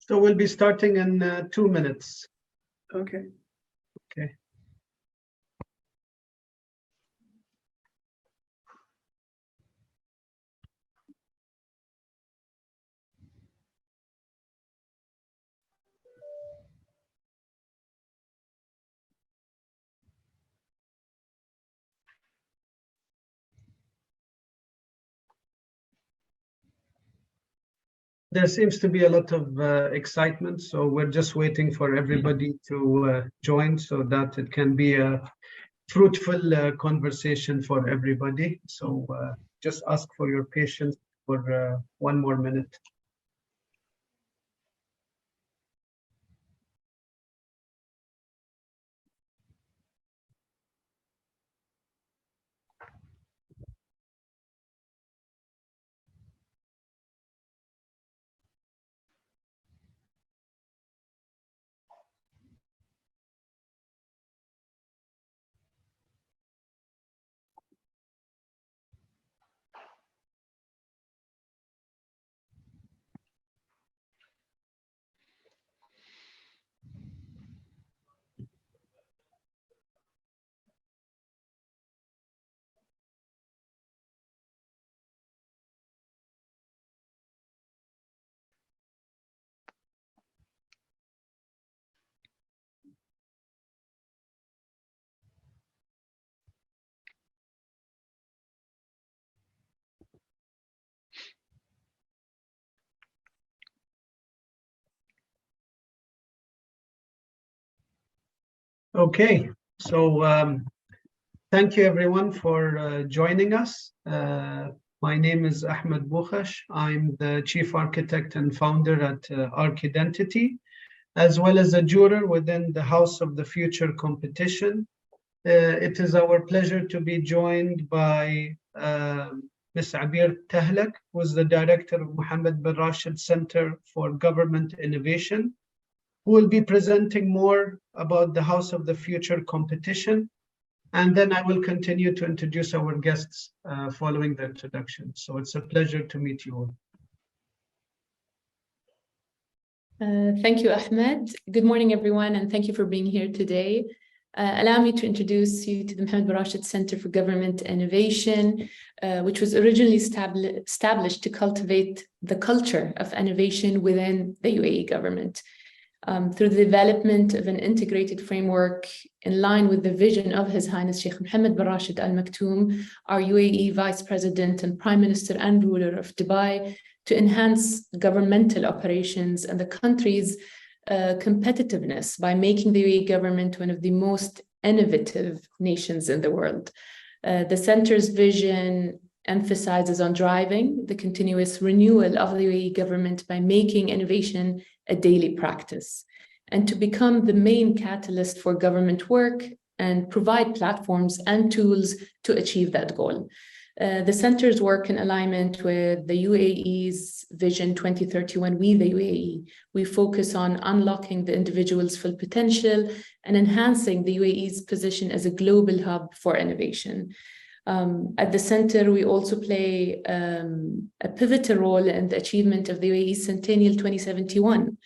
So we'll be starting in 2 minutes. Okay. Okay. There seems to be a lot of excitement, so we're just waiting for everybody to join so that it can be a fruitful conversation for everybody. So just ask for your patience for 1 more minute. Okay, so thank you everyone for joining us. My name is Ahmed Bukhash. I'm the Chief Architect and Founder at ArchIdentity, as well as a juror within the House of the Future competition. It is our pleasure to be joined by Ms. Abir Tahlak, who is the Director of Mohammed bin Rashid Center for Government Innovation, who will be presenting more about the House of the Future competition. And then I will continue to introduce our guests following the introduction. So it's a pleasure to meet you all. Thank you, Ahmed. Good morning, everyone, and thank you for being here today. Allow me to introduce you to the Mohammed bin Rashid Center for Government Innovation, which was originally established to cultivate the culture of innovation within the UAE government. Through the development of an integrated framework in line with the vision of His Highness Sheikh Mohammed bin Rashid Al Maktoum, our UAE Vice President and Prime Minister and ruler of Dubai, to enhance governmental operations and the country's competitiveness by making the UAE government one of the most innovative nations in the world. The center's vision emphasizes on driving the continuous renewal of the UAE government by making innovation a daily practice, and to become the main catalyst for government work and provide platforms and tools to achieve that goal. The center's work in alignment with the UAE's Vision 2031, We the UAE. We focus on unlocking the individual's full potential and enhancing the UAE's position as a global hub for innovation. At the center, we also play a pivotal role in the achievement of the UAE's Centennial 2071,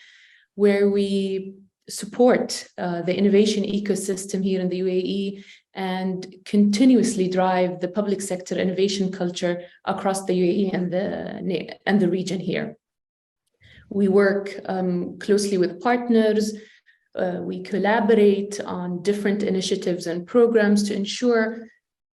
where we support the innovation ecosystem here in the UAE and continuously drive the public sector innovation culture across the UAE and the region here. We work closely with partners. We collaborate on different initiatives and programs to ensure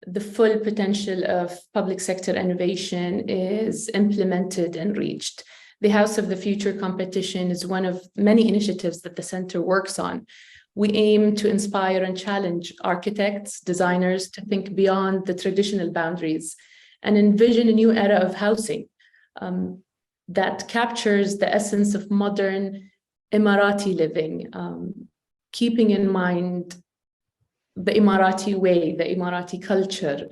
the full potential of public sector innovation is implemented and reached. The House of the Future competition is one of many initiatives that the center works on. We aim to inspire and challenge architects, designers to think beyond the traditional boundaries and envision a new era of housing that captures the essence of modern Emirati living, keeping in mind the Emirati way, the Emirati culture,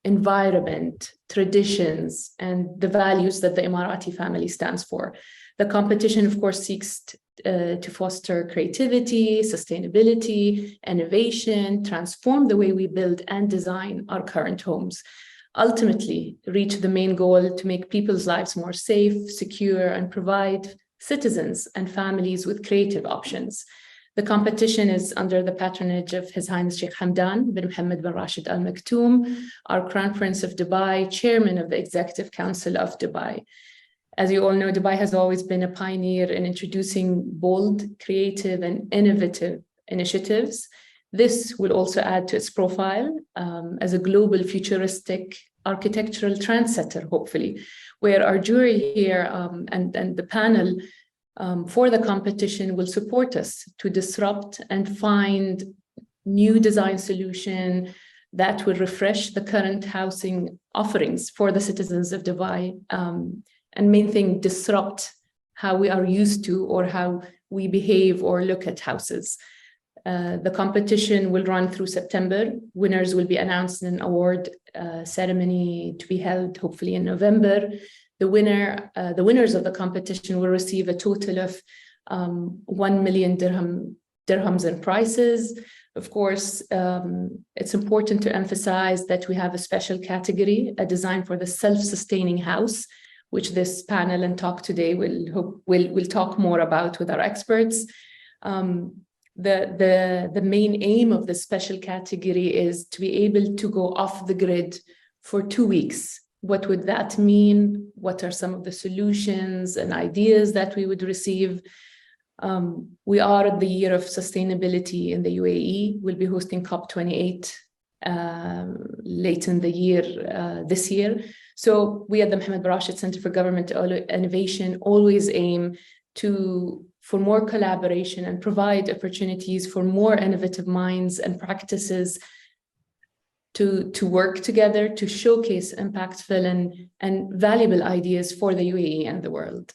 environment, traditions, and the values that the Emirati family stands for. The competition, of course, seeks to foster creativity, sustainability, innovation, transform the way we build and design our current homes, ultimately reach the main goal to make people's lives more safe, secure, and provide citizens and families with creative options. The competition is under the patronage of His Highness Sheikh Hamdan bin Mohammed bin Rashid Al Maktoum, our Crown Prince of Dubai, Chairman of the Executive Council of Dubai. As you all know, Dubai has always been a pioneer in introducing bold, creative, and innovative initiatives. This will also add to its profile as a global futuristic architectural trendsetter, hopefully, where our jury here and the panel for the competition will support us to disrupt and find new design solution that will refresh the current housing offerings for the citizens of Dubai. And main thing, disrupt how we are used to or how we behave or look at houses. The competition will run through September. Winners will be announced in an award ceremony to be held hopefully in November. The winners of the competition will receive a total of 1 million dirhams in prizes. Of course, it's important to emphasize that we have a special category, a design for the self-sustaining house, which this panel and talk today will talk more about with our experts. The main aim of the special category is to be able to go off the grid for 2 weeks. What would that mean? What are some of the solutions and ideas that we would receive? We are at the year of sustainability in the UAE. We'll be hosting COP28 late in the year, this year. So we at the Mohammed Rashid Center for Government Innovation always aim for more collaboration and provide opportunities for more innovative minds and practices to work together to showcase impactful and valuable ideas for the UAE and the world.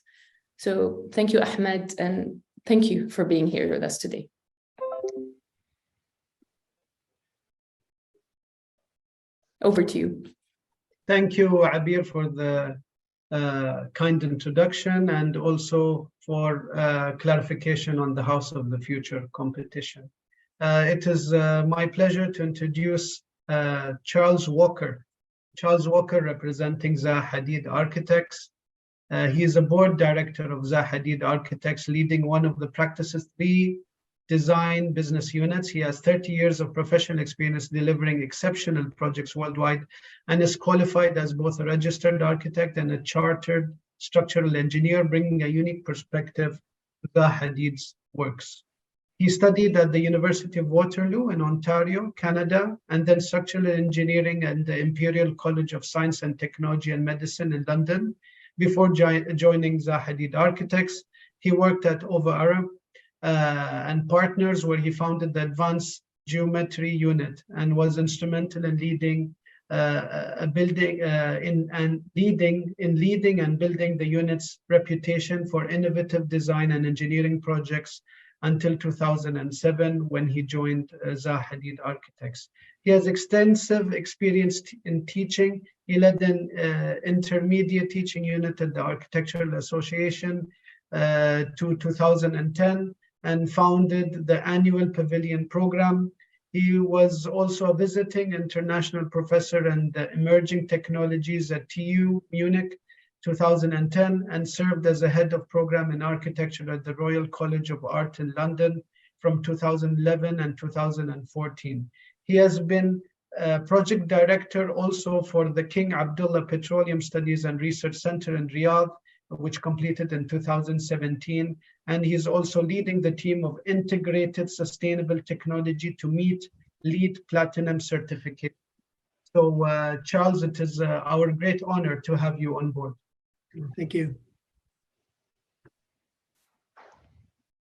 So thank you, Ahmed, and thank you for being here with us today. Over to you. Thank you, Abir, for the kind introduction and also for clarification on the House of the Future competition. It is my pleasure to introduce Charles Wooker. Charles Wooker, representing Zaha Hadid Architects. He is a board director of Zaha Hadid Architects, leading one of the practice's 3 design business units. He has 30 years of professional experience delivering exceptional projects worldwide and is qualified as both a registered architect and a chartered structural engineer, bringing a unique perspective to Zaha Hadid's works. He studied at the University of Waterloo in Ontario, Canada, and then structural engineering at the Imperial College of Science and Technology and Medicine in London. Before joining Zaha Hadid Architects, he worked at Ova Arab and Partners, where he founded the Advanced Geometry Unit and was instrumental in leading and building the unit's reputation for innovative design and engineering projects until 2007, when he joined Zaha Hadid Architects. He has extensive experience in teaching. He led an intermediate teaching unit at the Architectural Association to 2010 and founded the annual Pavilion program. He was also a visiting international professor in the emerging technologies at TU Munich 2010 and served as a head of program in architecture at the Royal College of Art in London from 2011 and 2014. He has been project director also for the King Abdullah Petroleum Studies and Research Center in Riyadh, which completed in 2017. And he's also leading the team of integrated sustainable technology to meet LEED Platinum certificate. So Charles, it is our great honor to have you on board. Thank you.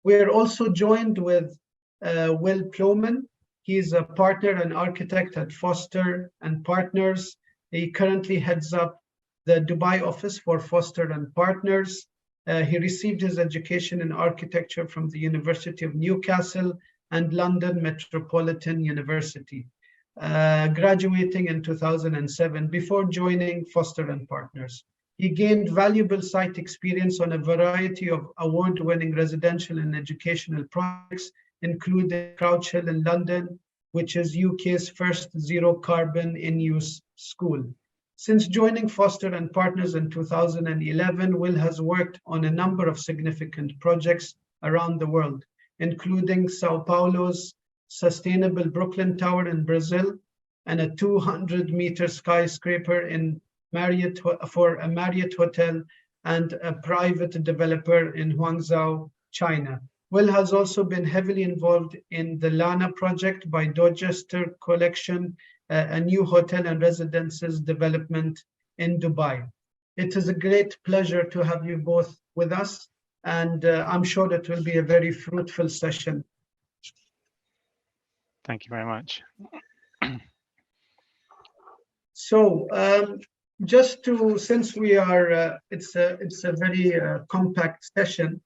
We're also joined with Will Plowman. He's a partner and architect at Foster and Partners. He currently heads up the Dubai office for Foster and Partners. He received his education in architecture from the University of Newcastle and London Metropolitan University, graduating in 2007 before joining Foster and Partners. He gained valuable site experience on a variety of award-winning residential and educational projects, including Crouch Hill in London, which is UK's first zero carbon in-use school. Since joining Foster and Partners in 2011, Will has worked on a number of significant projects around the world, including Sao Paulo's sustainable Brooklyn Tower in Brazil and a 200-meter skyscraper in for a Marriott hotel and a private developer in Huangzhou, China. Will has also been heavily involved in the Lana project by Dorchester Collection, a new hotel and residences development in Dubai. It is a great pleasure to have you both with us, and I'm sure it will be a very fruitful session. Thank you very much. So, since we are, it's a very compact session,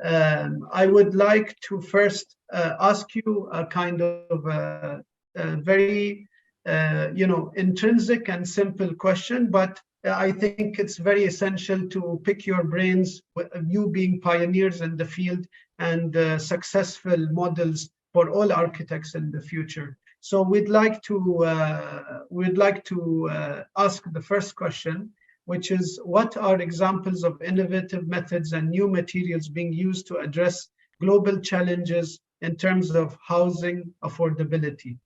I would like to first ask you a kind of a very, intrinsic and simple question, but I think it's very essential to pick your brains, you being pioneers in the field and successful models for all architects in the future. So we'd like to ask the first question, which is, what are examples of innovative methods and new materials being used to address global challenges in terms of housing affordability?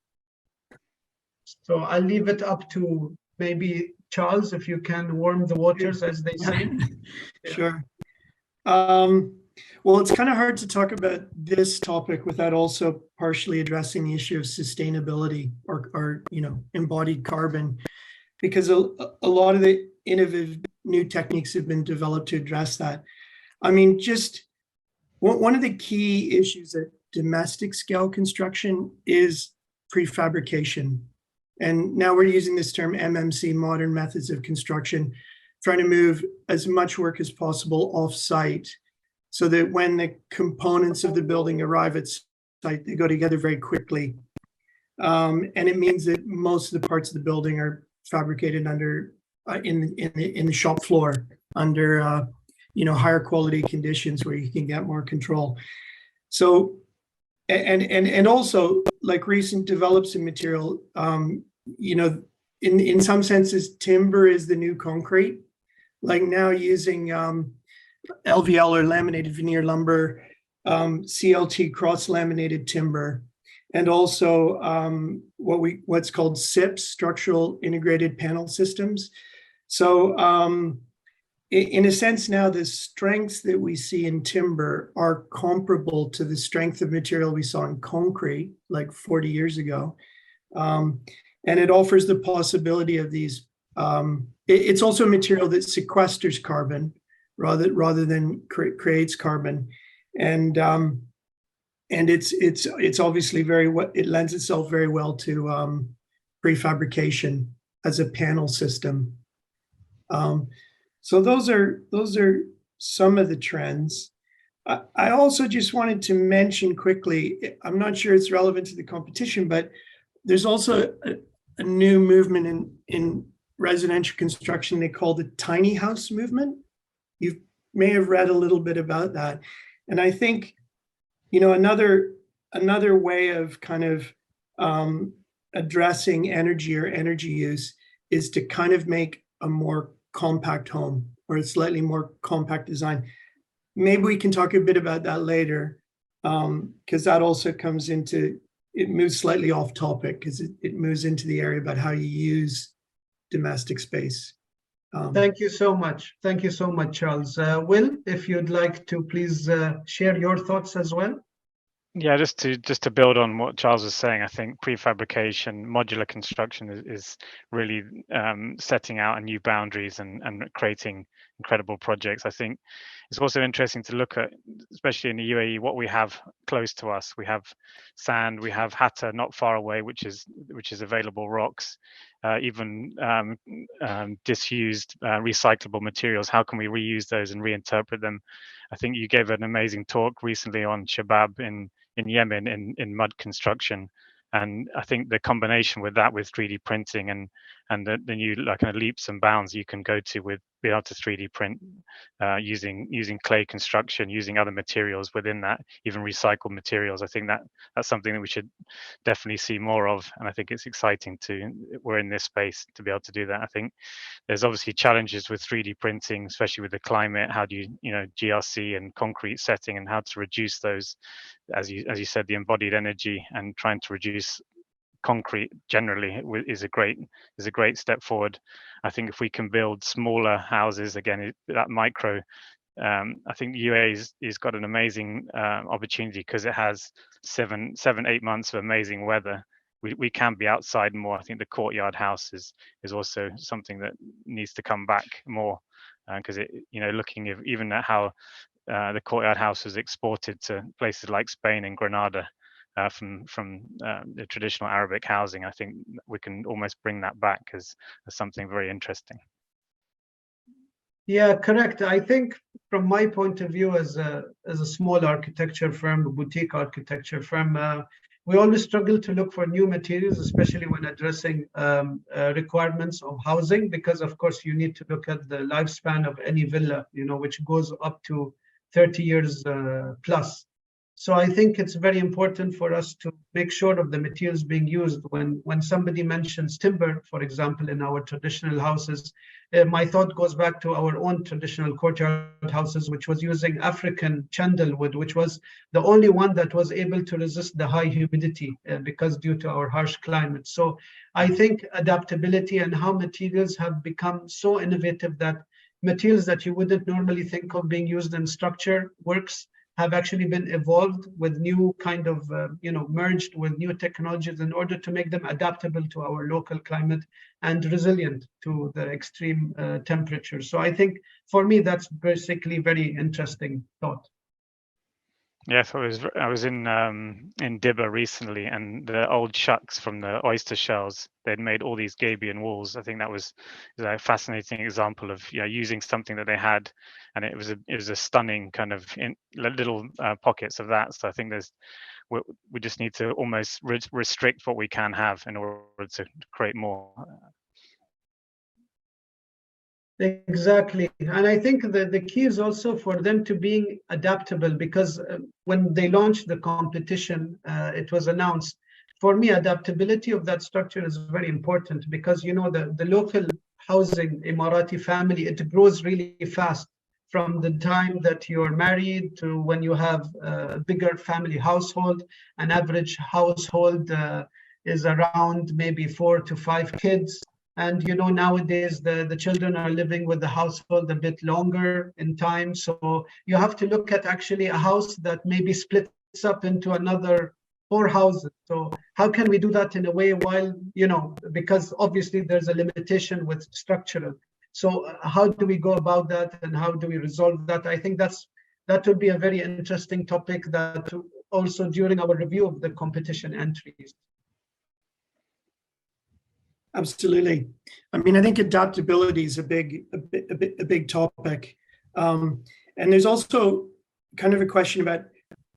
So I'll leave it up to maybe Charles, if you can warm the waters, as they say. Sure. Well, it's kind of hard to talk about this topic without also partially addressing the issue of sustainability or embodied carbon, because a lot of the innovative new techniques have been developed to address that. I mean, just one of the key issues at domestic scale construction is prefabrication. And now we're using this term MMC, modern methods of construction, trying to move as much work as possible off-site, so that when the components of the building arrive at site, they go together very quickly. And it means that most of the parts of the building are fabricated under in the shop floor under higher quality conditions where you can get more control. So and also, like recent develops in material, in some senses, timber is the new concrete. Like now using LVL or laminated veneer lumber, CLT cross-laminated timber, and also what's called SIPs, structural integrated panel systems. So in a sense now, the strengths that we see in timber are comparable to the strength of material we saw in concrete like 40 years ago. And it offers the possibility of these, it's also a material that sequesters carbon rather than creates carbon. And it's obviously it lends itself very well to prefabrication as a panel system. So those are some of the trends. I also just wanted to mention quickly, I'm not sure it's relevant to the competition, but there's also a new movement in residential construction they call the tiny house movement. You may have read a little bit about that. And I think, another way of kind of addressing energy or energy use is to kind of make a more compact home or a slightly more compact design. Maybe we can talk a bit about that later, because that also it moves slightly off topic because it moves into the area about how you use domestic space. Thank you so much. Thank you so much, Charles. Will, if you'd like to please share your thoughts as well. Yeah, just to build on what Charles was saying, I think prefabrication, modular construction is really setting out new boundaries and creating incredible projects. I think it's also interesting to look at, especially in the UAE, what we have close to us. We have sand, we have Hatta not far away, which is available rocks, even disused recyclable materials. How can we reuse those and reinterpret them? I think you gave an amazing talk recently on Shabab in Yemen in mud construction, and I think the combination with 3D printing and and the new like kind of leaps and bounds you can go to with being able to 3D print using clay construction, using other materials within that, even recycled materials. I think that's something that we should definitely see more of, and I think it's exciting we're in this space to be able to do that. I think there's obviously challenges with 3D printing, especially with the climate. How do you GRC and concrete setting, and how to reduce those, as you said, the embodied energy, and trying to reduce concrete generally is a great step forward. I think if we can build smaller houses, again, that micro, I think UAE's got an amazing opportunity because it has 7-8 months of amazing weather. We can be outside more. I think the courtyard house is also something that needs to come back more, because looking even at how the courtyard house was exported to places like Spain and Granada, from the traditional Arabic housing, I think we can almost bring that back as something very interesting. Yeah, correct. I think from my point of view as a small architecture firm, a boutique architecture firm, we always struggle to look for new materials, especially when addressing requirements of housing, because of course you need to look at the lifespan of any villa, which goes up to 30 years plus. So I think it's very important for us to make sure of the materials being used. When somebody mentions timber, for example, in our traditional houses, my thought goes back to our own traditional courtyard houses, which was using African chandlewood, which was the only one that was able to resist the high humidity because due to our harsh climate. So I think adaptability and how materials have become so innovative that materials that you wouldn't normally think of being used in structure works have actually been evolved with new kind of, merged with new technologies in order to make them adaptable to our local climate and resilient to the extreme temperatures. So I think for me, that's basically very interesting thought. Yes, I was in Dibba recently, and the old shucks from the oyster shells, they'd made all these gabion walls. I think that was a fascinating example of using something that they had, and it was a stunning kind of little pockets of that. So I think we just need to almost restrict what we can have in order to create more. Exactly. And I think the key is also for them to being adaptable, because when they launched the competition, it was announced. For me, adaptability of that structure is very important, because, the local housing Emirati family, it grows really fast from the time that you're married to when you have a bigger family household. An average household is around maybe 4 to 5 kids. And, nowadays the children are living with the household a bit longer in time. So you have to look at actually a house that maybe splits up into another 4 houses. So how can we do that in a way while, because obviously there's a limitation with structural. So how do we go about that, and how do we resolve that? I think that would be a very interesting topic that also during our review of the competition entries. Absolutely. I mean, I think adaptability is a big topic. And there's also kind of a question about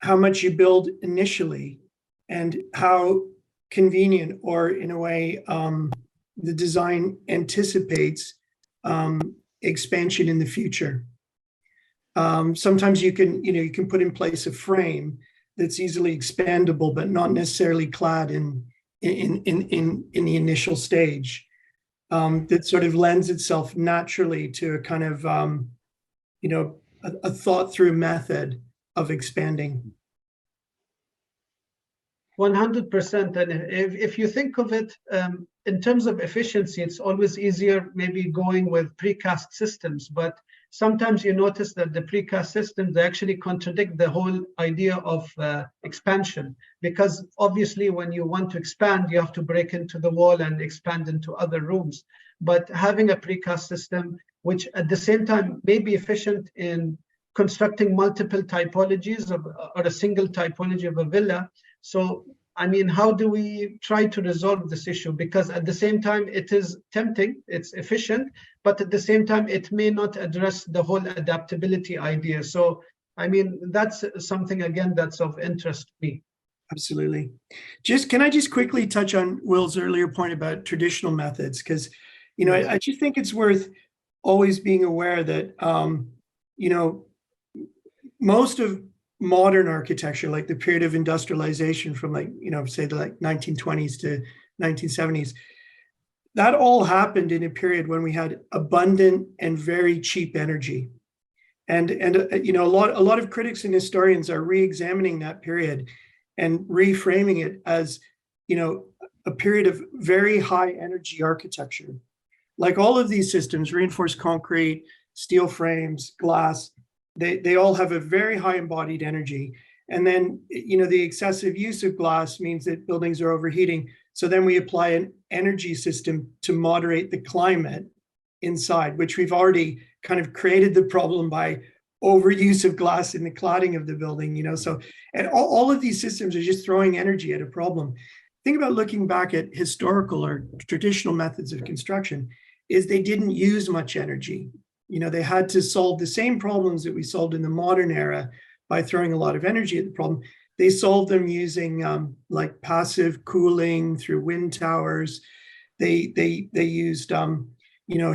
how much you build initially and how convenient, or in a way, the design anticipates expansion in the future. Sometimes you can put in place a frame that's easily expandable, but not necessarily clad in the initial stage, that sort of lends itself naturally to a kind of, a thought through method of expanding. 100%. And if you think of it in terms of efficiency, it's always easier maybe going with precast systems, but sometimes you notice that the precast systems, they actually contradict the whole idea of expansion, because obviously when you want to expand, you have to break into the wall and expand into other rooms. But having a precast system, which at the same time may be efficient in constructing multiple typologies or a single typology of a villa. So, I mean, how do we try to resolve this issue? Because at the same time, it is tempting, it's efficient, but at the same time, it may not address the whole adaptability idea. So, I mean, that's something, again, that's of interest to me. Absolutely. Can I just quickly touch on Will's earlier point about traditional methods? Because, you know, I just think it's worth always being aware that, you know, most of modern architecture, like the period of industrialization from like, you know, say the like 1920s to 1970s, that all happened in a period when we had abundant and very cheap energy. And you know, a lot of critics and historians are re-examining that period and reframing it as, you know, a period of very high energy architecture. Like all of these systems, reinforced concrete, steel frames, glass, they all have a very high embodied energy. And then, you know, the excessive use of glass means that buildings are overheating. So then we apply an energy system to moderate the climate inside, which we've already kind of created the problem by overuse of glass in the cladding of the building, you know. So, and all of these systems are just throwing energy at a problem. Think about looking back at historical or traditional methods of construction, is they didn't use much energy. You know, they had to solve the same problems that we solved in the modern era by throwing a lot of energy at the problem. They solved them using like passive cooling through wind towers. They used you know,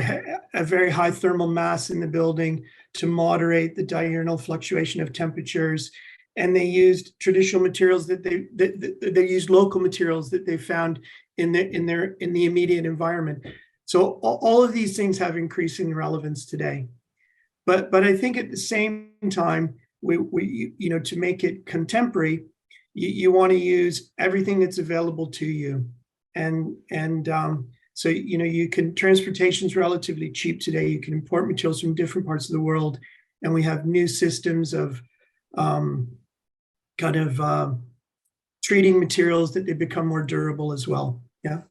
a very high thermal mass in the building to moderate the diurnal fluctuation of temperatures. And they used traditional materials that they used local materials that they found in the immediate environment. So all of these things have increasing relevance today. But I think at the same time, we you know, to make it contemporary, you want to use everything that's available to you. And so, you know, you can, transportation's relatively cheap today. You can import materials from different parts of the world. And we have new systems of kind of treating materials that they become more durable as well. Yeah.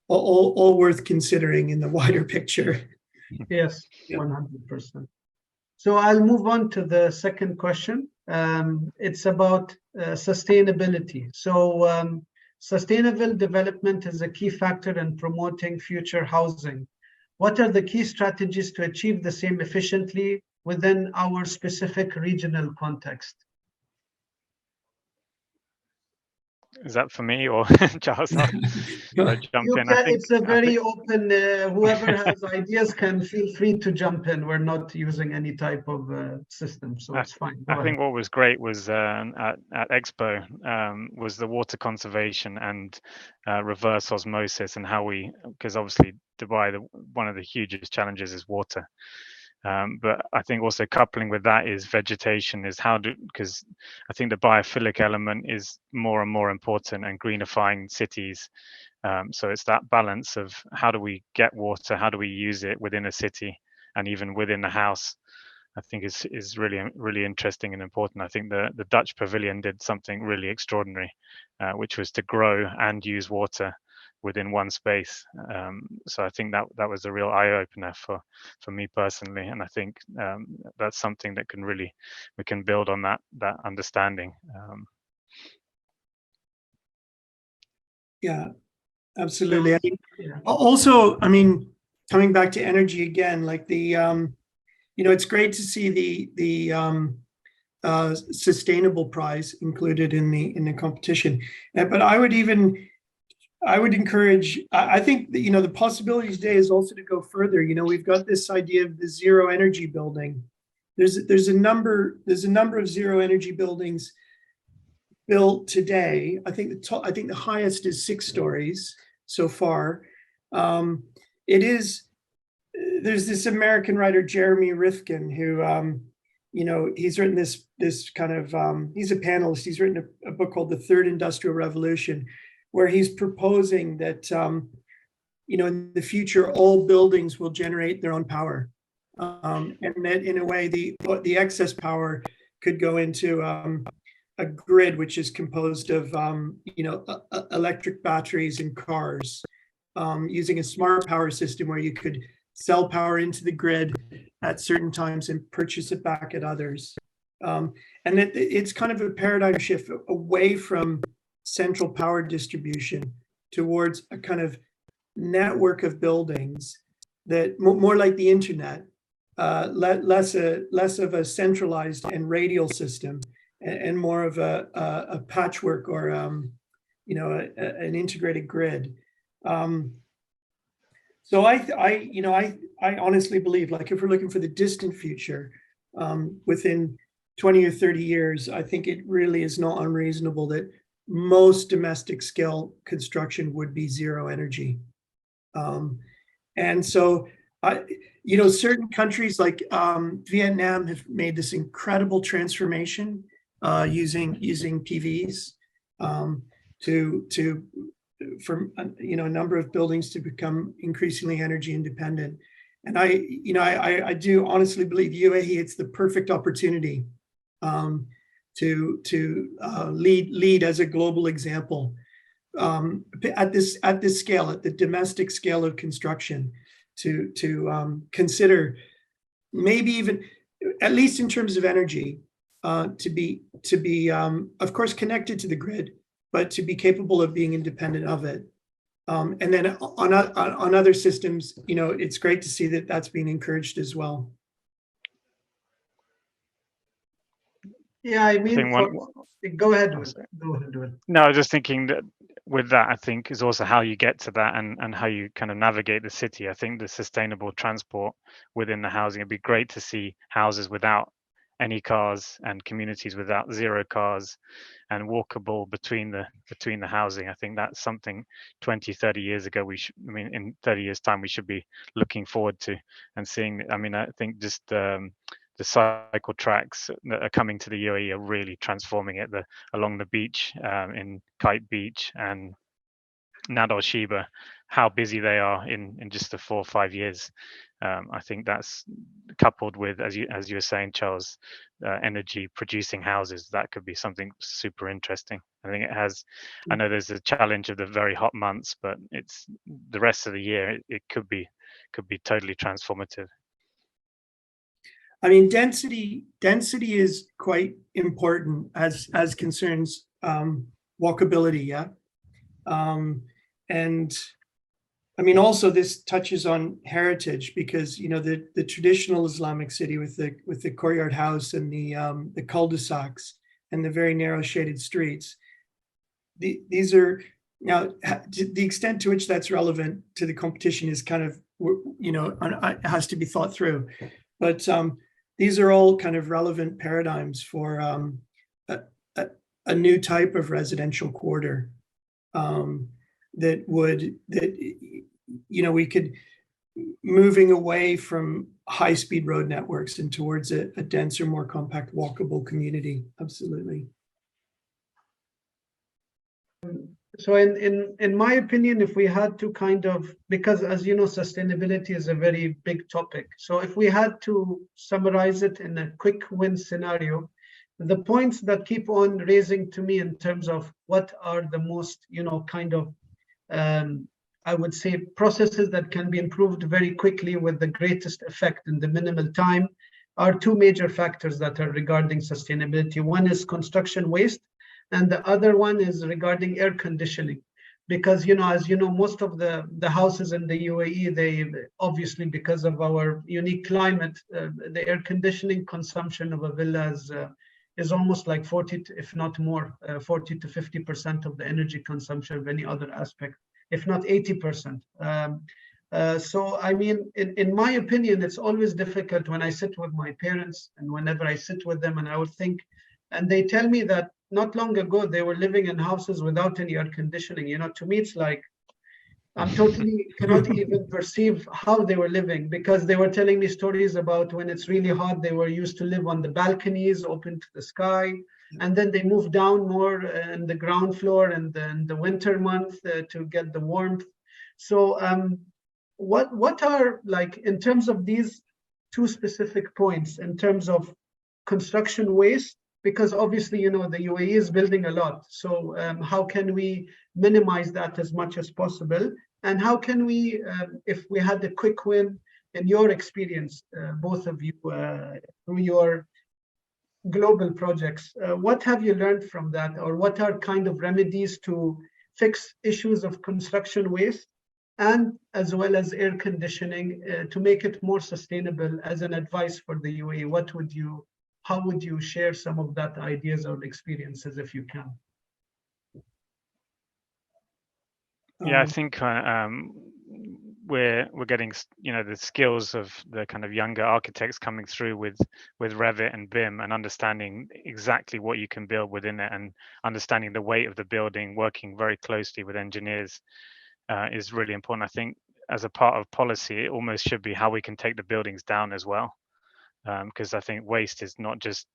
All worth considering in the wider picture. Yes, 100%. So I'll move on to the second question. It's about sustainability. So sustainable development is a key factor in promoting future housing. What are the key strategies to achieve the same efficiently within our specific regional context? Is that for me or Charles? Jump in. It's a very open, whoever has ideas can feel free to jump in. We're not using any type of system, so it's fine. I think what was great was at Expo was the water conservation and reverse osmosis, and how we, because obviously Dubai, one of the hugest challenges is water. But I think also coupling with that is vegetation, is because I think the biophilic element is more and more important, and greenifying cities. So it's that balance of how do we get water, how do we use it within a city and even within the house, I think is really interesting and important. I think the Dutch pavilion did something really extraordinary, which was to grow and use water within one space. So I think that was a real eye-opener for me personally, and I think that's something that we can build on that understanding. Yeah, absolutely. Also, I mean, coming back to energy again, like the you know, it's great to see the sustainable prize included in the competition, but I would encourage, I think that, you know, the possibilities today is also to go further. You know, we've got this idea of the zero energy building. There's a number of zero energy buildings built today. I think the highest is 6 stories so far. There's this American writer, Jeremy Rifkin, who you know, he's written this kind of he's a panelist. He's written a book called The Third Industrial Revolution, where he's proposing that, you know, in the future, all buildings will generate their own power. And that in a way, the excess power could go into a grid, which is composed of, you know, electric batteries in cars, using a smart power system where you could sell power into the grid at certain times and purchase it back at others. And it's kind of a paradigm shift away from central power distribution towards a kind of network of buildings that more like the internet, less of a centralized and radial system, and more of a patchwork or an integrated grid. So I honestly believe, like, if we're looking for the distant future, within 20 or 30 years, I think it really is not unreasonable that most domestic scale construction would be zero energy. And so, certain countries like Vietnam have made this incredible transformation using PVs for a number of buildings to become increasingly energy independent. And I do honestly believe UAE, it's the perfect opportunity to lead as a global example at this scale, at the domestic scale of construction, to consider, maybe even, at least in terms of energy, to be of course connected to the grid, but to be capable of being independent of it. And then on other systems, it's great to see that that's being encouraged as well. Yeah, I mean, go ahead. No, I was just thinking that with that, I think is also how you get to that and how you kind of navigate the city. I think the sustainable transport within the housing, it'd be great to see houses without any cars and communities without zero cars and walkable between the housing. I think that's something 20, 30 years ago in 30 years time we should be looking forward to and seeing. I mean, I think just the cycle tracks that are coming to the UAE are really transforming it. Along the beach in Kite Beach and Nad Al Sheba, how busy they are in just the 4 or 5 years. I think that's coupled with, as you were saying, Charles, energy producing houses. That could be something super interesting. I think it has. I know there's a challenge of the very hot months, but it's the rest of the year. It could be totally transformative. I mean, density is quite important as concerns walkability. Yeah. And I mean, also this touches on heritage, because the traditional Islamic city with the courtyard house and the cul-de-sacs and the very narrow shaded streets. These are, now, the extent to which that's relevant to the competition is kind of, it has to be thought through. But these are all kind of relevant paradigms for a new type of residential quarter. That we could, moving away from high-speed road networks and towards a denser, more compact, walkable community. Absolutely. So in my opinion, if we had to kind of, because as you know, sustainability is a very big topic. So if we had to summarize it in a quick win scenario, the points that keep on raising to me in terms of what are the most, kind of, I would say, processes that can be improved very quickly with the greatest effect in the minimal time, are two major factors that are regarding sustainability. One is construction waste, and the other one is regarding air conditioning. Because, as you know, most of the houses in the UAE, they obviously, because of our unique climate, the air conditioning consumption of a villa is almost like 40, if not more, 40 to 50% of the energy consumption of any other aspect, if not 80%. So, I mean, in my opinion, it's always difficult when I sit with my parents and whenever I sit with them and I would think, and they tell me that not long ago, they were living in houses without any air conditioning. To me, it's like, I'm totally cannot even perceive how they were living, because they were telling me stories about when it's really hot, they were used to live on the balconies, open to the sky. And then they moved down more in the ground floor and then the winter month to get the warmth. So what are, like, in terms of these two specific points, in terms of construction waste, because obviously, the UAE is building a lot. So how can we minimize that as much as possible? And how can we, if we had a quick win, in your experience, both of you, through your global projects, what have you learned from that? Or what are kind of remedies to fix issues of construction waste and as well as air conditioning to make it more sustainable as an advice for the UAE? What would you how would you share some of that ideas or experiences if you can? Yeah, I think we're getting, you know, the skills of the kind of younger architects coming through with Revit and BIM, and understanding exactly what you can build within it, and understanding the weight of the building, working very closely with engineers is really important. I think as a part of policy, it almost should be how we can take the buildings down as well, because I think waste is not just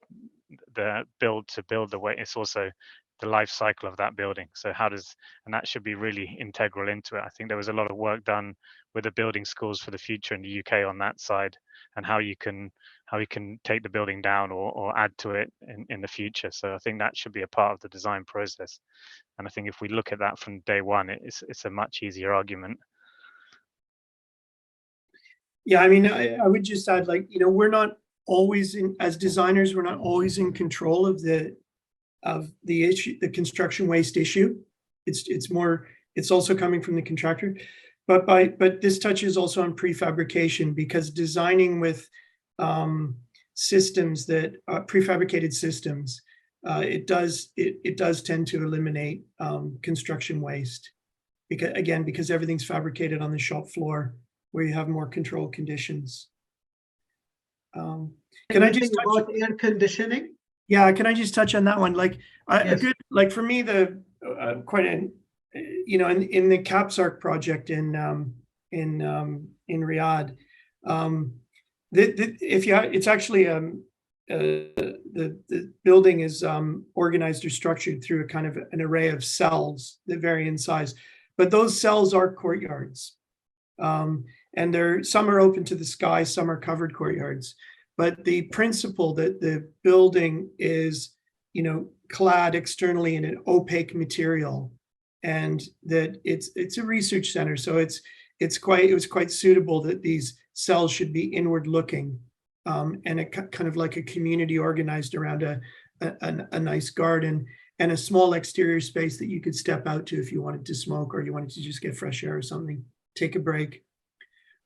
the build to build the weight, it's also the life cycle of that building. So and that should be really integral into it. I think there was a lot of work done with the building schools for the future in the UK on that side, and how you can take the building down or add to it in the future. So I think that should be a part of the design process. And I think if we look at that from day one, it's a much easier argument. Yeah, I mean, I would just add, like, you know, we're not always as designers, we're not always in control of the issue, the construction waste issue. It's also coming from the contractor, but this touches also on prefabrication, because designing with systems that prefabricated systems, it does tend to eliminate construction waste, because everything's fabricated on the shop floor, where you have more controlled conditions. Can I just touch about air conditioning? Yeah, can I just touch on that one? Like, Yes. a good, like, for me, the quite a, you know, in the CAPSARC project in Riyadh, it's actually the building is organized or structured through a kind of an array of cells that vary in size, but those cells are courtyards, and some are open to the sky, some are covered courtyards. But the principle that the building is, you know, clad externally in an opaque material, and that it's a research center, so it was quite suitable that these cells should be inward looking, and it kind of like a community organized around a nice garden and a small exterior space that you could step out to if you wanted to smoke, or you wanted to just get fresh air or something, take a break.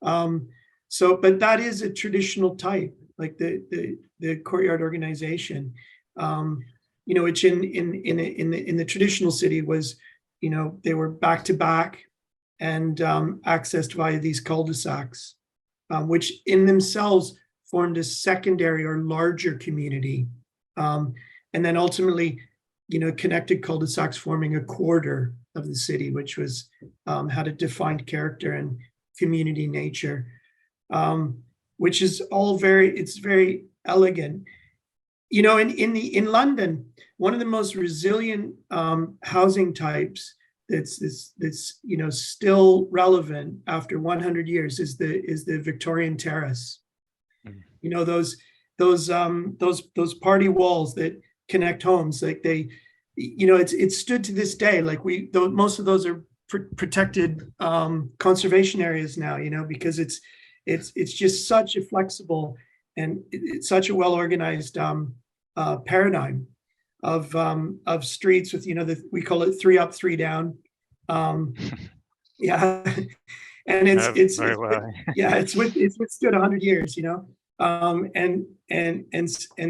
But that is a traditional type, like the courtyard organization, you know, which in the traditional city was, you know, they were back to back and accessed via these cul-de-sacs, which in themselves formed a secondary or larger community, and then ultimately, you know, connected cul-de-sacs forming a quarter of the city, which was had a defined character and community nature. Which is all it's very elegant. You know, in London, one of the most resilient housing types that's you know, still relevant after 100 years is the Victorian terrace. You know, those party walls that connect homes, like they, you know, it's stood to this day. Like most of those are protected conservation areas now, you know, because it's just such a flexible and it's such a well-organized paradigm of streets with, you know, we call it 3 up, 3 down. Yeah, and it's very well. Yeah, it's withstood 100 years, you know, and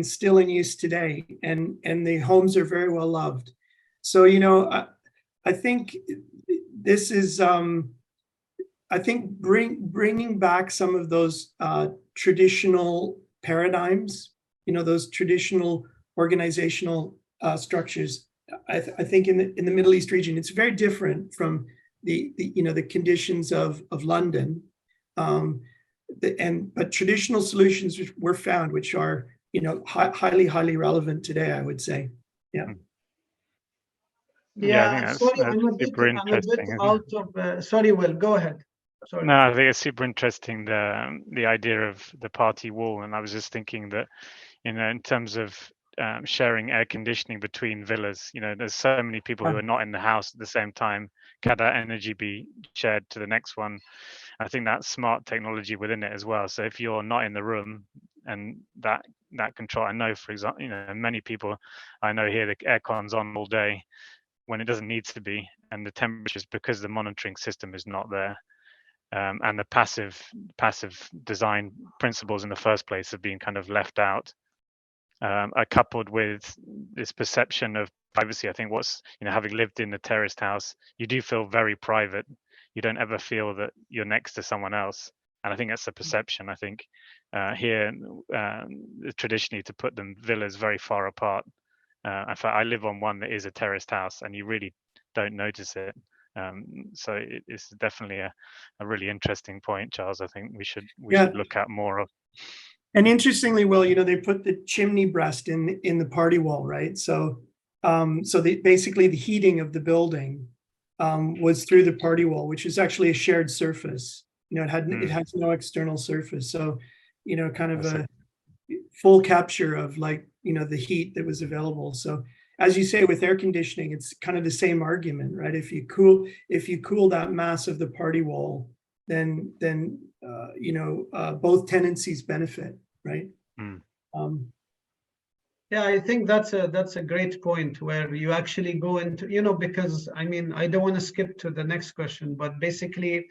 still in use today, and the homes are very well loved. So, you know, I think this is I think bringing back some of those traditional paradigms, you know, those traditional organizational structures. I think in the Middle East region, it's very different from the you know, the conditions of London, but traditional solutions were found, which are, you know, highly relevant today, I would say. Yeah. Yeah, I think that's super interesting. Sorry, Will, go ahead. Sorry. No, I think it's super interesting, the idea of the party wall. And I was just thinking that, you know, in terms of sharing air conditioning between villas, you know, there's so many people who are not in the house at the same time. Can that energy be shared to the next one? I think that's smart technology within it as well. So if you're not in the room, and that control, I know, for example, you know, many people I know here, the aircon's on all day when it doesn't need to be, and the temperatures, because the monitoring system is not there. And the passive design principles in the first place have been kind of left out. coupled with this perception of privacy. I think having lived in a terraced house, you do feel very private. You don't ever feel that you're next to someone else. And I think that's a perception. I think here, traditionally, to put them villas very far apart. In fact, I live on one that is a terraced house, and you really don't notice it. So it's definitely a really interesting point, Charles. I think we should look at more of. And interestingly, Will, they put the chimney breast in the party wall, right? So, basically the heating of the building was through the party wall, which is actually a shared surface. It has no external surface. So, kind of a full capture of the heat that was available. So, as you say, with air conditioning, it's kind of the same argument, right? If you cool that mass of the party wall, then both tenancies benefit, right? Yeah, I think that's a great point where you actually go into, because I don't want to skip to the next question, but basically,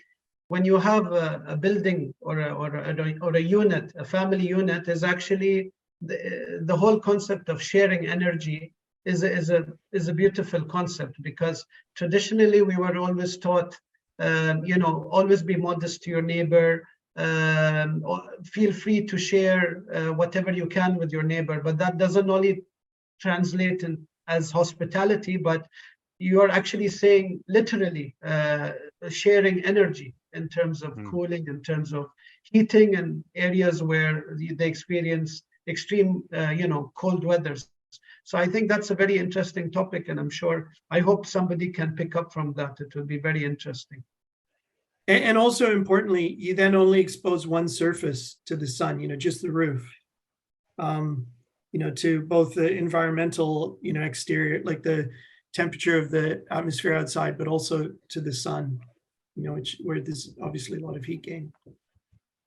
when you have a building or a unit, a family unit, is actually the whole concept of sharing energy is a beautiful concept, because traditionally we were always taught, always be modest to your neighbor, feel free to share whatever you can with your neighbor, but that doesn't only translate as hospitality, but you are actually saying literally sharing energy in terms of cooling, in terms of heating, and areas where they experience extreme, cold weathers. So I think that's a very interesting topic, and I hope somebody can pick up from that. It will be very interesting. And also importantly, you then only expose one surface to the sun, just the roof, to both the environmental, exterior, like the temperature of the atmosphere outside, but also to the sun, where there's obviously a lot of heat gain.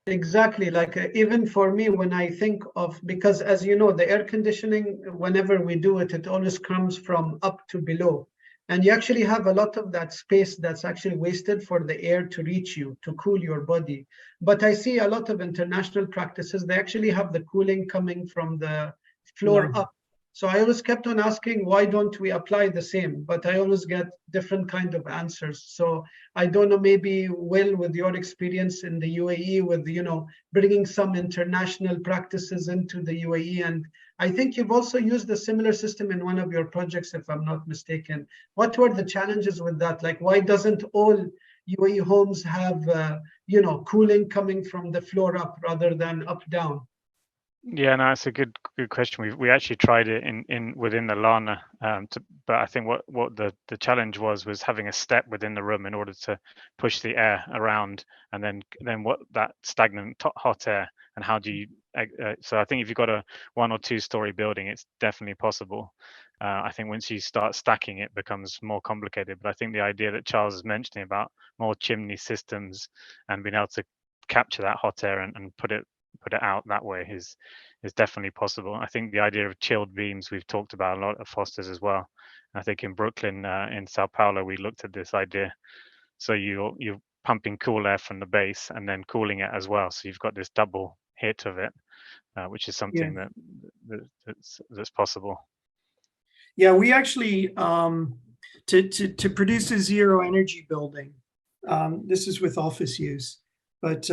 Exactly. Even for me, when I think of, because as you know, the air conditioning, whenever we do it, it always comes from up to below. And you actually have a lot of that space that's actually wasted for the air to reach you, to cool your body. But I see a lot of international practices, they actually have the cooling coming from the floor up. So I always kept on asking, why don't we apply the same? But I always get different kind of answers. So I don't know, maybe Will, with your experience in the UAE, with, bringing some international practices into the UAE. And I think you've also used a similar system in one of your projects, if I'm not mistaken. What were the challenges with that? Why doesn't all UAE homes have, cooling coming from the floor up rather than up down? Yeah, no, it's a good question. We actually tried it within the Lana, but I think what the challenge was having a step within the room in order to push the air around, and then what that stagnant hot air, and how do you? So I think if you've got a 1 or 2 story building, it's definitely possible. I think once you start stacking, it becomes more complicated. But I think the idea that Charles is mentioning about more chimney systems and being able to capture that hot air and put it out that way is definitely possible. I think the idea of chilled beams, we've talked about a lot at Foster's as well. I think in Brooklyn, in Sao Paulo, we looked at this idea. So you're pumping cool air from the base and then cooling it as well. So you've got this double hit of it, which is something that's possible. Yeah, we actually to produce a zero energy building. This is with office use, but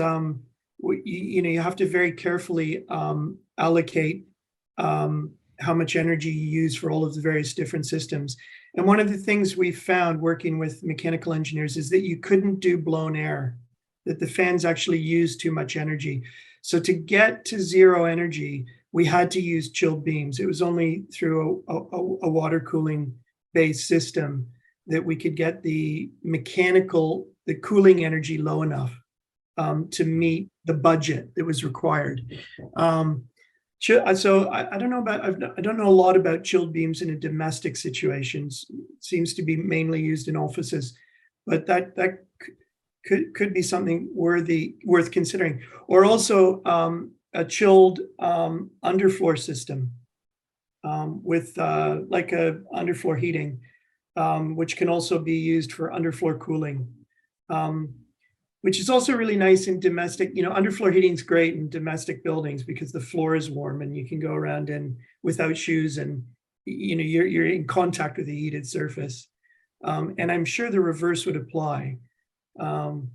you have to very carefully allocate how much energy you use for all of the various different systems. And one of the things we found working with mechanical engineers is that you couldn't do blown air, that the fans actually use too much energy. So to get to zero energy, we had to use chilled beams. It was only through a water cooling based system that we could get the cooling energy low enough to meet the budget that was required. So I don't know a lot about chilled beams in a domestic situations. It seems to be mainly used in offices, but that could be something worth considering. Or also a chilled underfloor system with like a underfloor heating, which can also be used for underfloor cooling. which is also really nice in domestic, underfloor heating is great in domestic buildings because the floor is warm and you can go around and without shoes and, you're in contact with the heated surface. And I'm sure the reverse would apply. So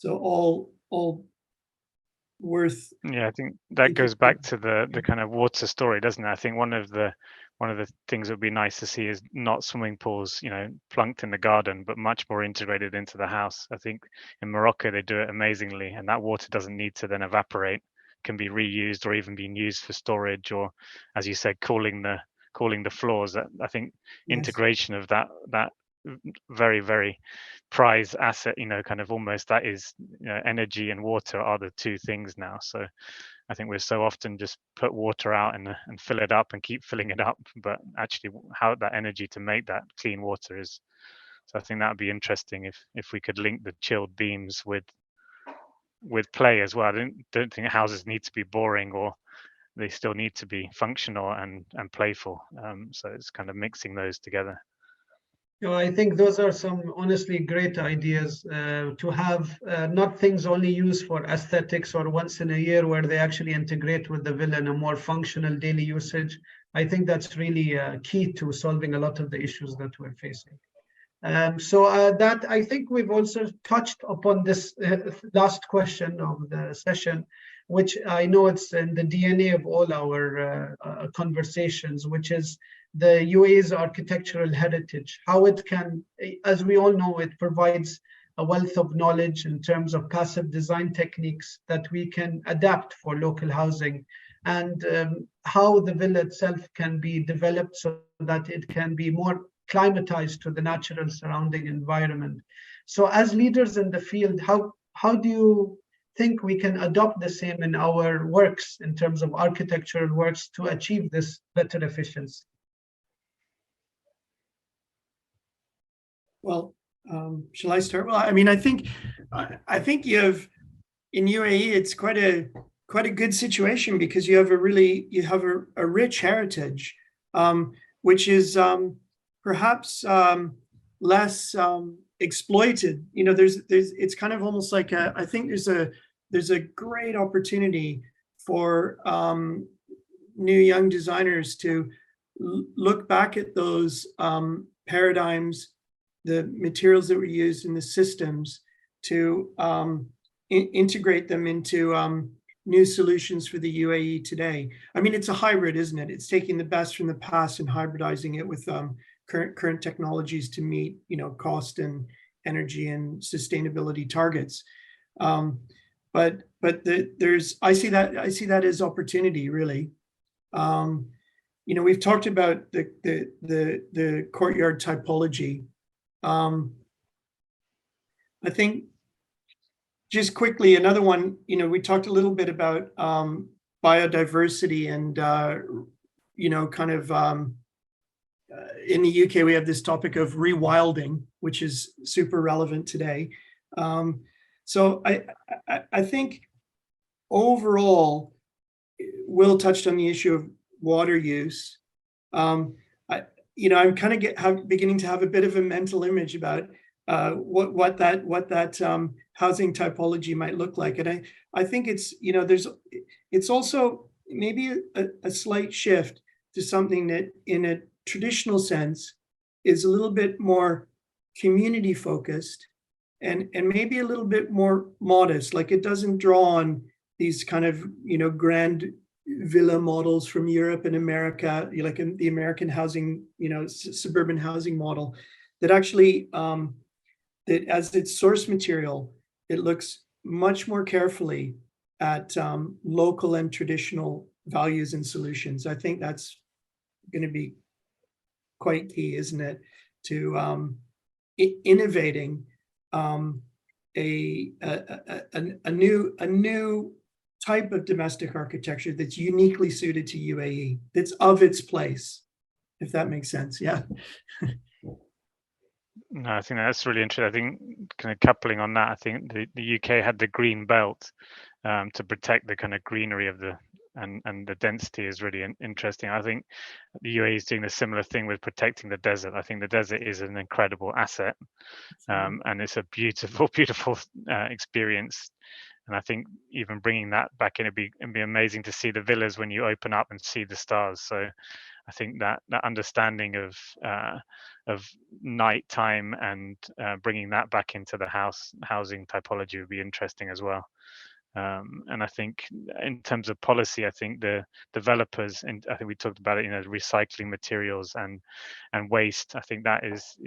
all worth. Yeah, I think that goes back to the kind of water story, doesn't it? I think one of the things that would be nice to see is not swimming pools, plunked in the garden, but much more integrated into the house. I think in Morocco they do it amazingly, and that water doesn't need to then evaporate, can be reused or even being used for storage, or, as you said, cooling the floors. I think integration of that very, very prized asset, kind of almost that is, energy and water are the two things now. So I think we're so often just put water out and fill it up and keep filling it up, but actually how that energy to make that clean water is. So I think that would be interesting if we could link the chilled beams with play as well. I don't think houses need to be boring, or they still need to be functional and playful. So it's kind of mixing those together. I think those are some honestly great ideas, to have not things only used for aesthetics or once in a year, where they actually integrate with the villa in a more functional daily usage. I think that's really key to solving a lot of the issues that we're facing. That I think we've also touched upon this last question of the session, which I know it's in the DNA of all our conversations, which is the UAE's architectural heritage, how it can, as we all know, it provides a wealth of knowledge in terms of passive design techniques that we can adapt for local housing, and how the villa itself can be developed so that it can be more climatized to the natural surrounding environment. So as leaders in the field, how do you think we can adopt the same in our works, in terms of architectural works, to achieve this better efficiency? Well, shall I start? Well, I mean, I think you have, in UAE, it's quite a good situation because you have a rich heritage, which is perhaps less exploited. It's kind of almost like I think there's a great opportunity for new young designers to look back at those paradigms, the materials that were used in the systems, to integrate them into new solutions for the UAE today. I mean, it's a hybrid, isn't it? It's taking the best from the past and hybridizing it with current technologies to meet, cost and energy and sustainability targets. But I see that as opportunity, really. We've talked about the courtyard typology. I think, just quickly, another one, we talked a little bit about biodiversity and, in the UK, we have this topic of rewilding, which is super relevant today. So I think overall, Will touched on the issue of water use. I'm kind of beginning to have a bit of a mental image about what that housing typology might look like, and I think it's also maybe a slight shift to something that, in a traditional sense, is a little bit more community focused and maybe a little bit more modest. Like, it doesn't draw on these kind of grand villa models from Europe and America, like in the American housing, suburban housing model, that actually that as its source material, it looks much more carefully at local and traditional values and solutions. I think that's going to be quite key, isn't it, to innovating a new type of domestic architecture that's uniquely suited to UAE, that's of its place, if that makes sense. Yeah. No, I think that's really interesting. I think, kind of coupling on that, I think the UK had the green belt to protect the kind of greenery of the and the density is really interesting. I think the UAE is doing a similar thing with protecting the desert. I think the desert is an incredible asset, and it's a beautiful, beautiful experience. And I think even bringing that back in, it'd be amazing to see the villas when you open up and see the stars. So I think that understanding of nighttime and bringing that back into the housing typology would be interesting as well. And I think in terms of policy, I think the developers, and I think we talked about it, recycling materials and waste. I think that is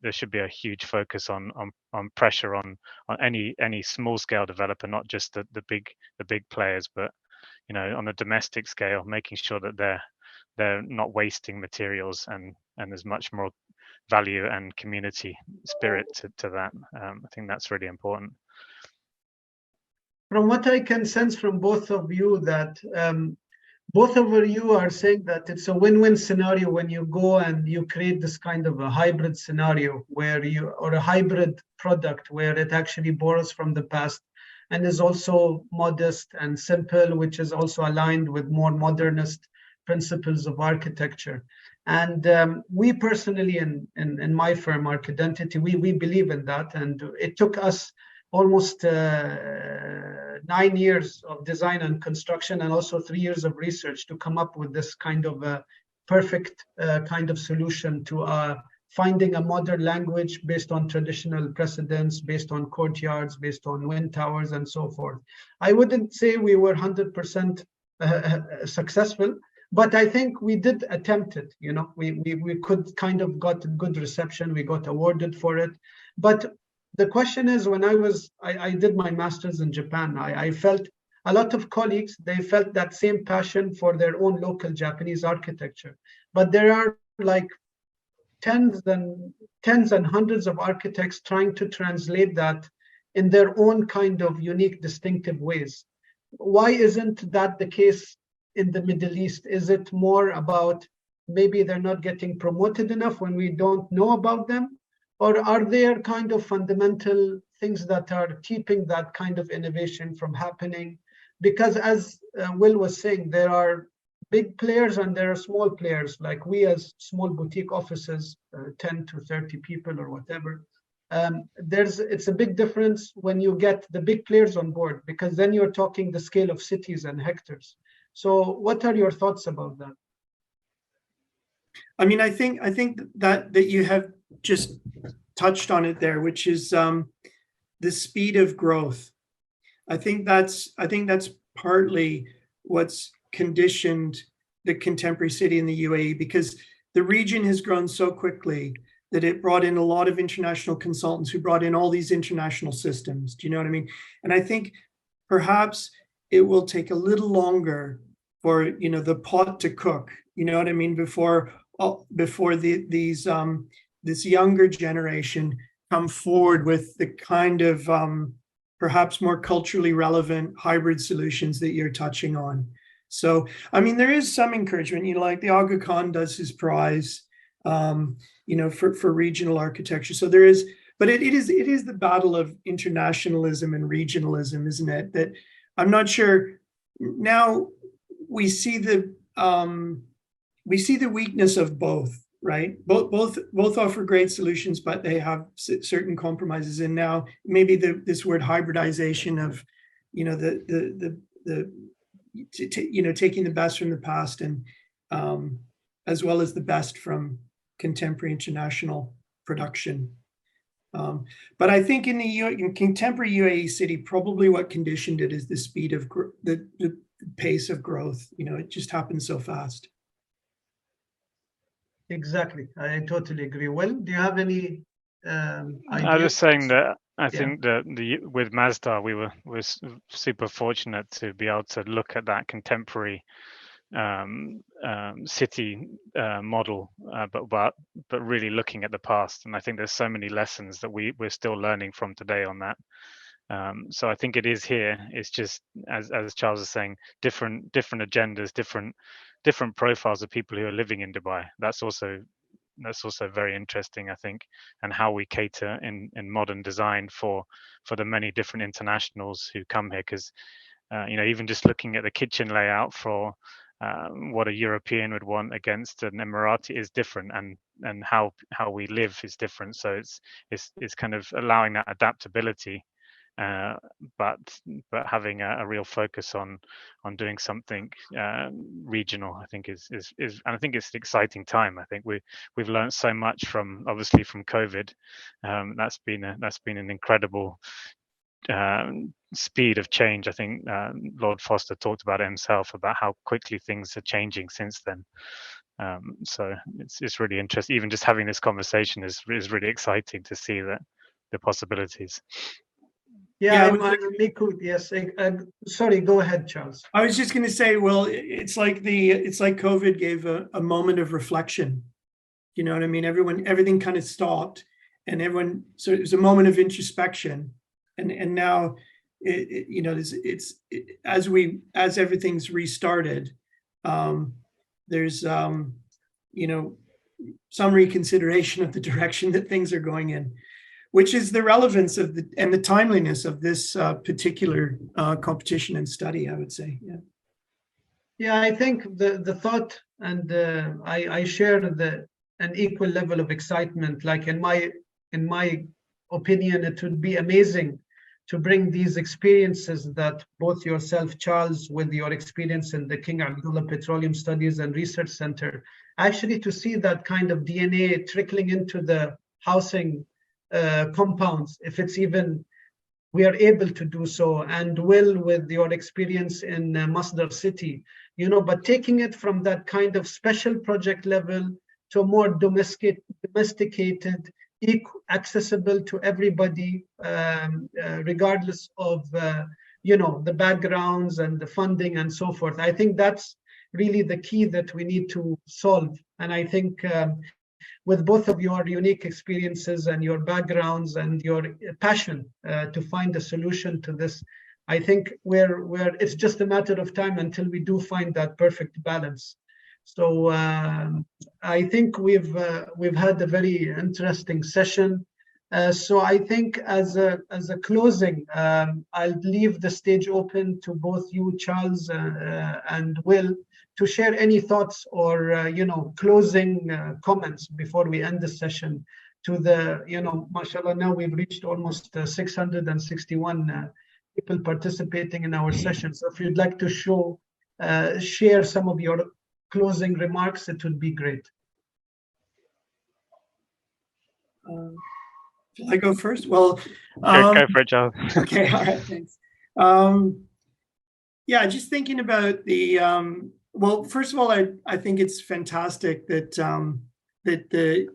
there should be a huge focus on pressure on any small scale developer, not just the big players, but on a domestic scale, making sure that they're not wasting materials and there's much more value and community spirit to that. I think that's really important. From what I can sense from both of you, that both of you are saying that it's a win-win scenario when you go and you create this kind of a hybrid scenario or a hybrid product where it actually borrows from the past and is also modest and simple, which is also aligned with more modernist principles of architecture. And we personally, in my firm, ArchIdentity, we believe in that. And it took us almost 9 years of design and construction, and also 3 years of research to come up with this kind of a perfect kind of solution to finding a modern language based on traditional precedents, based on courtyards, based on wind towers, and so forth. I wouldn't say we were 100% successful, but I think we did attempt it. We could kind of got a good reception. We got awarded for it. But the question is, when I did my master's in Japan, I felt a lot of colleagues, they felt that same passion for their own local Japanese architecture. But there are like tens and hundreds of architects trying to translate that in their own kind of unique, distinctive ways. Why isn't that the case in the Middle East? Is it more about maybe they're not getting promoted enough when we don't know about them? Or are there kind of fundamental things that are keeping that kind of innovation from happening? Because as Will was saying, there are big players and there are small players, like we as small boutique offices, 10 to 30 people or whatever. It's a big difference when you get the big players on board, because then you're talking the scale of cities and hectares. So what are your thoughts about that? I mean, I think that you have just touched on it there, which is the speed of growth. I think that's partly what's conditioned the contemporary city in the UAE, because the region has grown so quickly that it brought in a lot of international consultants who brought in all these international systems. Do you know what I mean? And I think perhaps it will take a little longer for the pot to cook. You know what I mean? Before this younger generation come forward with the kind of perhaps more culturally relevant hybrid solutions that you're touching on. So, I mean, there is some encouragement, like the Aga Khan does his prize, for regional architecture. So there is, but it is the battle of internationalism and regionalism, isn't it? That I'm not sure now we see the weakness of both. Right, both offer great solutions, but they have certain compromises. And now maybe this word hybridization of, taking the best from the past and as well as the best from contemporary international production. But I think in contemporary UAE city, probably what conditioned it is the speed of the pace of growth. It just happens so fast. Exactly, I totally agree. Will, do you have any ideas? I was saying that I think that with Mazda, we're super fortunate to be able to look at that contemporary city model, but really looking at the past. And I think there's so many lessons that we're still learning from today on that. So I think it is here. It's just as Charles is saying, different agendas, different profiles of people who are living in Dubai. That's also very interesting, I think, and how we cater in modern design for the many different internationals who come here. Because even just looking at the kitchen layout for what a European would want against an Emirati is different, and how we live is different. So it's kind of allowing that adaptability, but having a real focus on doing something regional. I think is and I think it's an exciting time. I think we've learned so much from COVID. That's been an incredible speed of change. I think Lord Foster talked about it himself, about how quickly things are changing since then. So it's really interesting. Even just having this conversation is really exciting to see the possibilities. Yeah, Miku, yes. Sorry, go ahead, Charles. I was just going to say, well, it's like COVID gave a moment of reflection. You know what I mean? Everything kind of stopped, and so it was a moment of introspection. And now, as everything's restarted, there's some reconsideration of the direction that things are going in, which is the relevance of and the timeliness of this particular competition and study, I would say. Yeah. Yeah, I think the thought, and I share an equal level of excitement. Like in my opinion, it would be amazing to bring these experiences that both yourself, Charles, with your experience in the King Abdullah Petroleum Studies and Research Center, actually to see that kind of DNA trickling into the housing compounds, if it's even we are able to do so, and Will, with your experience in Masdar City, but taking it from that kind of special project level to a more domesticated, accessible to everybody, regardless of the backgrounds and the funding and so forth. I think that's really the key that we need to solve. And I think with both of your unique experiences and your backgrounds and your passion to find a solution to this, I think it's just a matter of time until we do find that perfect balance. So I think we've had a very interesting session. So I think as a closing, I'll leave the stage open to both you, Charles, and Will, to share any thoughts or closing comments before we end the session. To the mashallah, now we've reached almost 661 people participating in our session. So if you'd like to share some of your closing remarks, it would be great. Shall I go first? Well, go for it, Charles. Okay, all right, thanks. Yeah, just thinking about the well, first of all, I think it's fantastic that the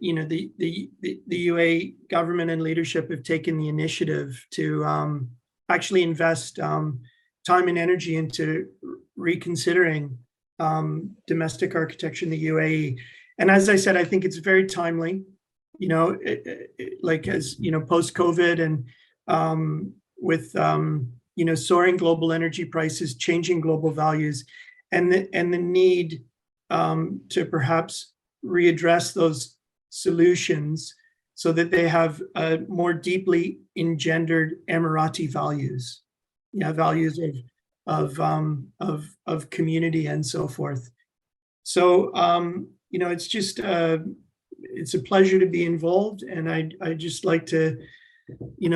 UAE government and leadership have taken the initiative to actually invest time and energy into reconsidering domestic architecture in the UAE. And as I said, I think it's very timely, like as, post-COVID and with, soaring global energy prices, changing global values, and the need to perhaps readdress those solutions so that they have more deeply engendered Emirati values, values of community and so forth. So it's just it's a pleasure to be involved, and I just like to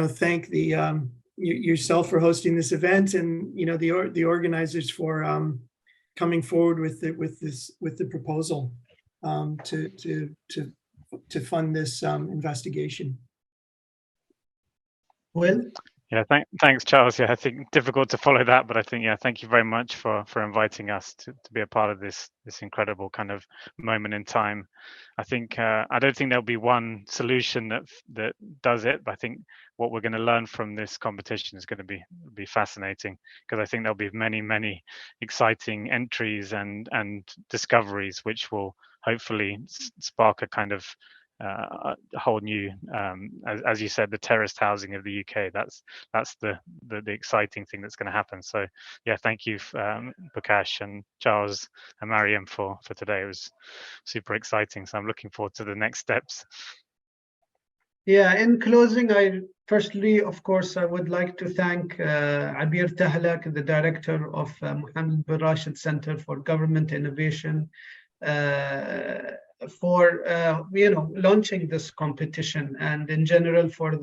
thank the yourself for hosting this event, and the organizers for coming forward with the proposal to fund this investigation. Will? Yeah, thanks, Charles. Yeah, I think difficult to follow that, but I think, thank you very much for inviting us to be a part of this incredible kind of moment in time. I think I don't think there'll be one solution that does it, but I think what we're going to learn from this competition is going to be fascinating, because I think there'll be many exciting entries and discoveries which will hopefully spark a kind of a whole new, as you said, the terraced housing of the UK. That's the exciting thing that's going to happen. So thank you, Bukhash and Charles and Mariam for today. It was super exciting. So I'm looking forward to the next steps. Yeah, in closing, firstly, of course, I would like to thank Abir Tahlak, the director of Ahmed Bukhash Center for Government Innovation, for launching this competition, and in general for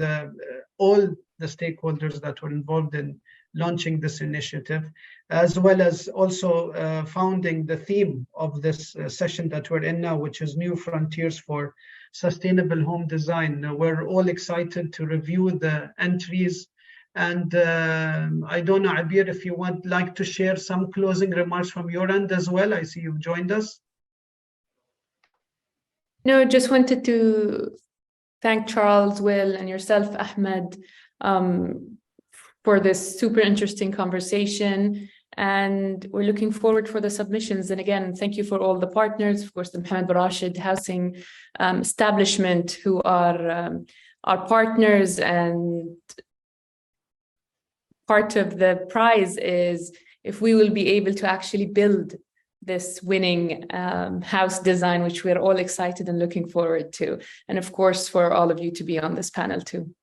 all the stakeholders that were involved in launching this initiative, as well as also founding the theme of this session that we're in now, which is New Frontiers for Sustainable Home Design. We're all excited to review the entries. And I don't know, Abir, if you would like to share some closing remarks from your end as well. I see you've joined us. No, just wanted to thank Charles, Will, and yourself, Ahmed, for this super interesting conversation. And we're looking forward for the submissions. And again, thank you for all the partners, of course, the Ahmed Bukhash Housing establishment, who are our partners. And part of the prize is if we will be able to actually build this winning house design, which we're all excited and looking forward to. And of course, for all of you to be on this panel too.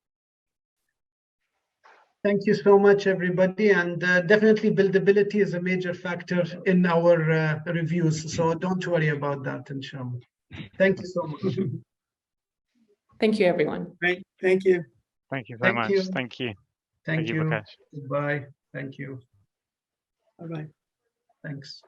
Thank you so much, everybody. And definitely buildability is a major factor in our reviews. So don't worry about that, inshallah. Thank you so much. Thank you, everyone. Great. Thank you. Thank you very much. Thank you. Thank you. Bukhash. Goodbye. Thank you. Bye-bye. Thanks.